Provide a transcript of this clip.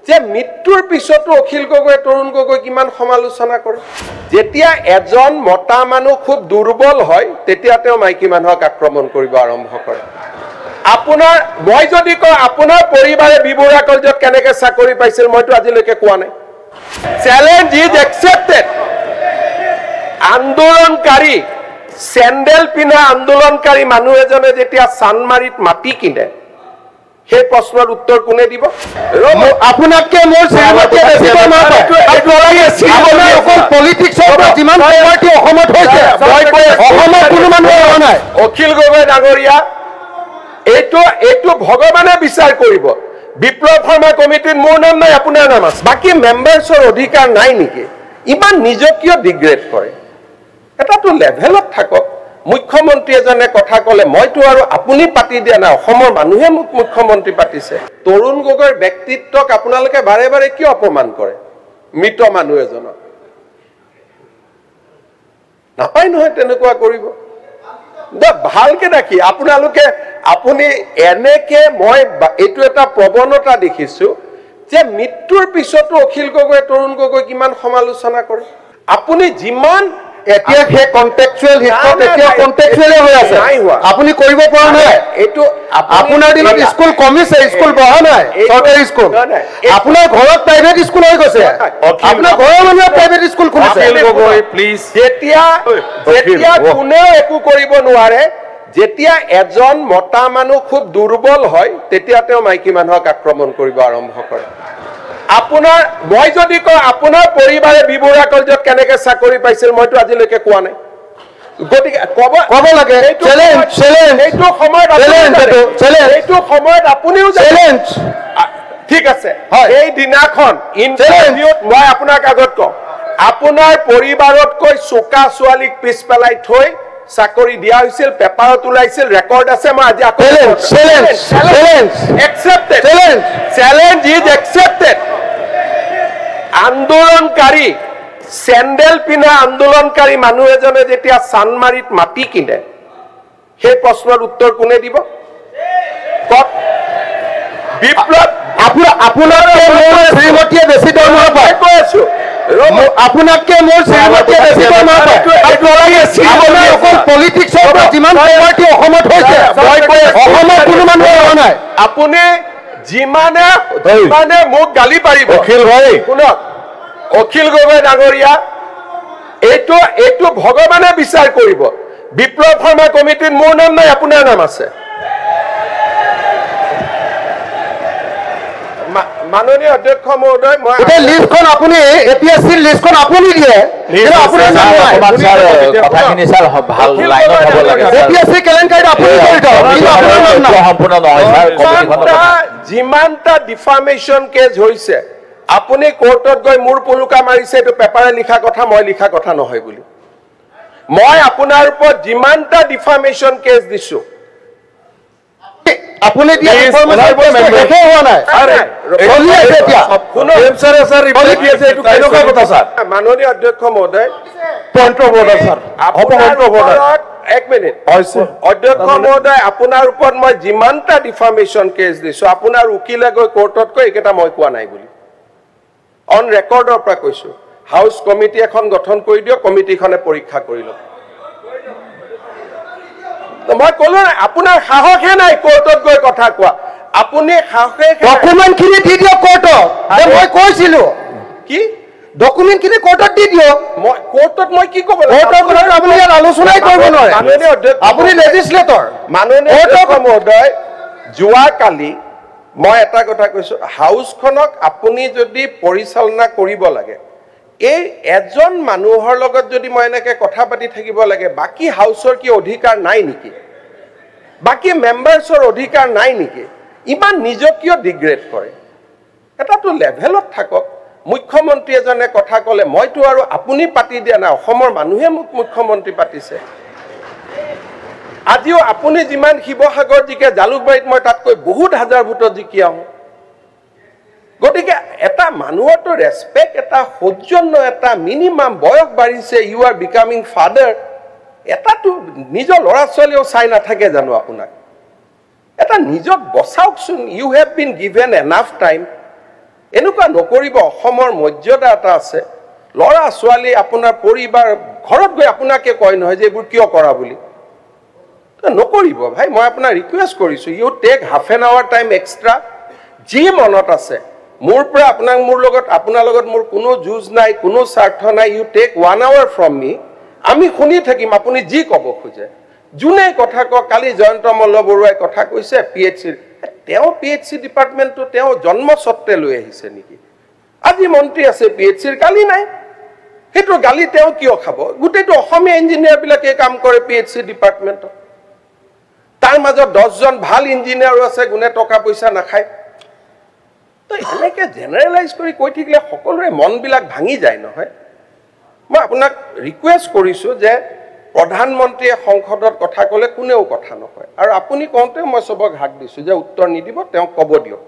যে মৃত্যুৰ পিছতো অখিল গগৈ তৰুণ গগৈ কিমান সমালোচনা কৰে যেতিয়া এজন মতা মানুহ খুব দুৰ্বল হয় তেতিয়া তেওঁ মাইকী মানুহক আক্ৰমণ কৰিব আৰম্ভ কৰে আপোনাৰ মই যদি কওঁ আপোনাৰ পৰিবাৰে বিবৰা কলেজত কেনেকৈ চাকৰি পাইছিল মইতো আজিলৈকে কোৱা নাই চ্যালেঞ্জ ইজ একসেপ্টেড আন্দোলনকাৰী চেণ্ডেল পিন্ধা আন্দোলনকাৰী মানুহ এজনে যেতিয়া চানমাৰিত মাটি কিনে সেই প্ৰশ্নৰ উত্তৰ কোনে দিব আপোনাতকে মোৰ শ্ৰীমতীয়ে বেছি অকল পলিটিক্সৰ পৰা যিমান পাৰ্টি অসমত হৈছে অসমত কোনো মানুহ হোৱা নাই অখিল গগৈ ডাঙৰীয়া এইটো ভগৱানে বিচাৰ কৰিব বিপ্লৱ শৰ্মা কমিটিত মোৰ নাম নাই আপোনাৰ নাম আছে বাকী মেম্বাৰ্ছৰ অধিকাৰ নাই নেকি ইমান নিজকিয় ডিগ্ৰেড কৰে এটাতো লেভেলত থাকক মুখ্যমন্ত্ৰী এজনে কথা কলে মইতো আৰু আপুনি পাতি দিয়া না অসমৰ মানুহে মোক মুখ্যমন্ত্ৰী পাতিছে তৰুণ গগৈৰ ব্যক্তিত্বক আপোনালোকে বাৰে বাৰে কিয় অপমান কৰে মৃত মানুহ এজনক নাপায় নহয় তেনেকুৱা কৰিব ভালকে দেখি আপোনালোকে আপুনি এনেকে মই এইটো এটা প্ৰৱণতা দেখিছো যে মৃত্যুৰ পিছতো অখিল গগৈ তৰুণ গগৈ কিমান সমালোচনা কৰে আপুনি যিমান এতিয়া সেই কন্টেক্সুৱেল হিতত এতিয়া কন্টেক্সুৱেলে হৈ আছে আপুনি কৰিব পৰা নাই এইটো আপোনাৰ দিনত স্কুল কমিছে স্কুল বহা নাই চৰকাৰী স্কুল আপোনাৰ ঘৰত প্ৰাইভেট স্কুল হৈ গৈছে আপোনাৰ ঘৰৰ মানুহে প্ৰাইভেট স্কুল খুলিছে প্লিজ যেতিয়া কোনেও একো কৰিব নোৱাৰে যেতিয়া এজন মতা মানুহ খুব দুৰ্বল হয় তেতিয়া তেওঁ মাইকী মানুহক আক্ৰমণ কৰিব আৰম্ভ কৰে আপোনাৰ মই যদি কওঁ আপোনাৰ পৰিবাৰে বিবৰা কলেজত কেনেকৈ চাকৰি পাইছিল মইতো আজিলৈকে কোৱা নাই গতিকে ক'ব লাগে এইটো সময়ত আপুনিও ঠিক আছে এই দিনাখন ইণ্টাৰভিউত মই আপোনাক আগত কওঁ আপোনাৰ পৰিবাৰতকৈ চোকা ছোৱালীক পিছ পেলাই থৈ চাকৰি দিয়া হৈছিল পেপাৰত ওলাইছিল ৰেকৰ্ড আছে মই আজি চ্যালেঞ্জ ইজ একসেপ্টেড আন্দোলনকাৰী চেণ্ডেল পিন্ধা আন্দোলনকাৰী মানুহ এজনে যেতিয়া চানমাৰিত মাটি কিনে সেই প্ৰশ্নৰ উত্তৰ কোনে দিব বিপ্লৱ আপোনাতকে মোৰ শ্ৰীমতীয়ে বেছি দৰমহা পায় কৈ আছো আপোনাতকে মোৰ শ্ৰীমতীয়ে বেছি দৰমহা পায় অকল পলিটিক্সৰ পৰা যিমান পাৰ্টি অসমত হৈছে অসমত কোনো মানুহ হোৱা নাই আপুনি যিমানে মোক গালি পাৰিব অখিল ভাই শুনক অখিল গগৈ ডাঙৰীয়া এইটো ভগৱানে বিচাৰ কৰিব বিপ্লৱ শৰ্মা কমিটিত মোৰ নাম নাই আপোনাৰ নাম আছে মাননীয় অধ্যক্ষ মহোদয় মই লিষ্টখন আপুনি এপিএছচিৰ লিষ্টখন আপুনি দিয়ে আপোনাৰ নাম নাই কথাখিনি স্যাৰ ভাল লাইনত হ'ব লাগে এপিএছচি কেলেংকাৰীত আপুনি কৰি দিয়ক আপোনাৰ নাম নাই সম্পূৰ্ণ নহয় স্যাৰ যিমানটা ডিফামেশ্যন কেছ হৈছে আপুনি কোৰ্টত গৈ মোৰ পুলুকা মাৰিছে এইটো পেপাৰে লিখা কথা মই লিখা কথা নহয় বুলি মই আপোনাৰ ওপৰত যিমানটা ডিফামেশ্যন কেছ দিছো আপুনি দিয়া ইনফৰমেশ্যন দেখে হোৱা নাই চলি আছে এতিয়া কেনেকুৱা কথা ছাৰ মাননীয় অধ্যক্ষ মহোদয় পইণ্ট অফ অৰ্ডাৰ ছাৰ এক মিনিট অধ্যক্ষ মহোদয় আপোনাৰ ওপৰত মই যিমানটা ডিফামেশ্যন কেছ দিছো আপোনাৰ উকিলে গৈ কোৰ্টত কৈ এইকেইটা মই কোৱা নাই বুলি অন ৰেকৰ্ডৰ পৰা কৈছো হাউচ কমিটি এখন গঠন কৰি দিয়ক কমিটিখনে পৰীক্ষা কৰি লওক মই ক'লো নাই আপোনাৰ সাহসে নাই কোৰ্টত গৈ কথা কোৱা আপুনি সাহসে ডকুমেণ্টখিনি দি দিয়ক কোৰ্টত মই কৈছিলো কি ডকুমেণ্টখিনি কোৰ্টত দি দিয়ক মই কোৰ্টত মই কি ক'ব কোৰ্টত আপুনি ইয়াত আলোচনাই কৰিব নোৱাৰে মাননীয় অধ্যক্ষ আপুনি লেজিছলেটৰ মাননীয় অধ্যক্ষ মহোদয় যোৱাকালি মই এটা কথা কৈছো হাউচখনক আপুনি যদি পৰিচালনা কৰিব লাগে এই এজন মানুহৰ লগত যদি মই এনেকৈ কথা পাতি থাকিব লাগে বাকী হাউচৰ কি অধিকাৰ নাই নেকি বাকী মেম্বাৰ্ছৰ অধিকাৰ নাই নেকি ইমান নিজকিয় ডিগ্ৰেড কৰে এটাতো লেভেলত থাকক মুখ্যমন্ত্ৰী এজনে কথা কলে মইতো আৰু আপুনি পাতি দিয়া না অসমৰ মানুহে মোক মুখ্যমন্ত্ৰী পাতিছে আজিও আপুনি যিমান শিৱসাগৰ জিকে জালুকবাৰীত মই তাতকৈ বহুত হাজাৰ ভোটত জিকি আহোঁ গতিকে এটা মানুহৰতো ৰেছপেক্ট এটা সৌজন্য এটা মিনিমাম বয়স বাঢ়িছে ইউ আৰ বিকামিং ফাদাৰ এটাতো নিজৰ ল'ৰা ছোৱালীও চাই নাথাকে জানো আপোনাক এটা নিজক বচাওকচোন you have been given enough time এনেকুৱা নকৰিব অসমৰ মৰ্যাদা এটা আছে ল'ৰা ছোৱালী আপোনাৰ পৰিবাৰ ঘৰত গৈ আপোনাকে কয় নহয় যে এইবোৰ কিয় কৰা বুলি নকৰিব ভাই মই আপোনাক ৰিকুৱেষ্ট কৰিছোঁ you take half an hour time extra যি মনত আছে মোৰ পৰা আপোনাক মোৰ লগত আপোনাৰ লগত মোৰ কোনো যুঁজ নাই কোনো স্বাৰ্থ নাই ইউ টেক 1 আৱাৰ ফ্ৰম মি আমি শুনি থাকিম আপুনি যি ক'ব খোজে যোনে কথা কওক কালি জয়ন্ত মল্ল বৰুৱাই কথা কৈছে পিএইচচি তেওঁ পিএইচচি ডিপাৰ্টমেণ্টটো তেওঁ জন্মস্বত্বে লৈ আহিছে নেকি আজি মন্ত্ৰী আছে পিএইচচিৰ কালি নাই সেইটো গালি তেওঁ কিয় খাব গোটেইটো অসমীয়া ইঞ্জিনিয়াৰবিলাকে কাম কৰে পিএইচচি ডিপাৰ্টমেণ্টত তাৰ মাজত 10 জন ভাল ইঞ্জিনিয়াৰো আছে গুণে টকা পইচা নাখায় তো এনেকৈ জেনেৰেলাইজ কৰি কৈ থাকিলে সকলোৰে মনবিলাক ভাঙি যায় নহয় মই আপোনাক ৰিকুৱেষ্ট কৰিছোঁ যে প্ৰধানমন্ত্ৰীয়ে সংসদত কথা ক'লে কোনেও কথা নকয় আৰু আপুনি কওঁতে মই চবক হাক দিছোঁ যে উত্তৰ নিদিব তেওঁক ক'ব দিয়ক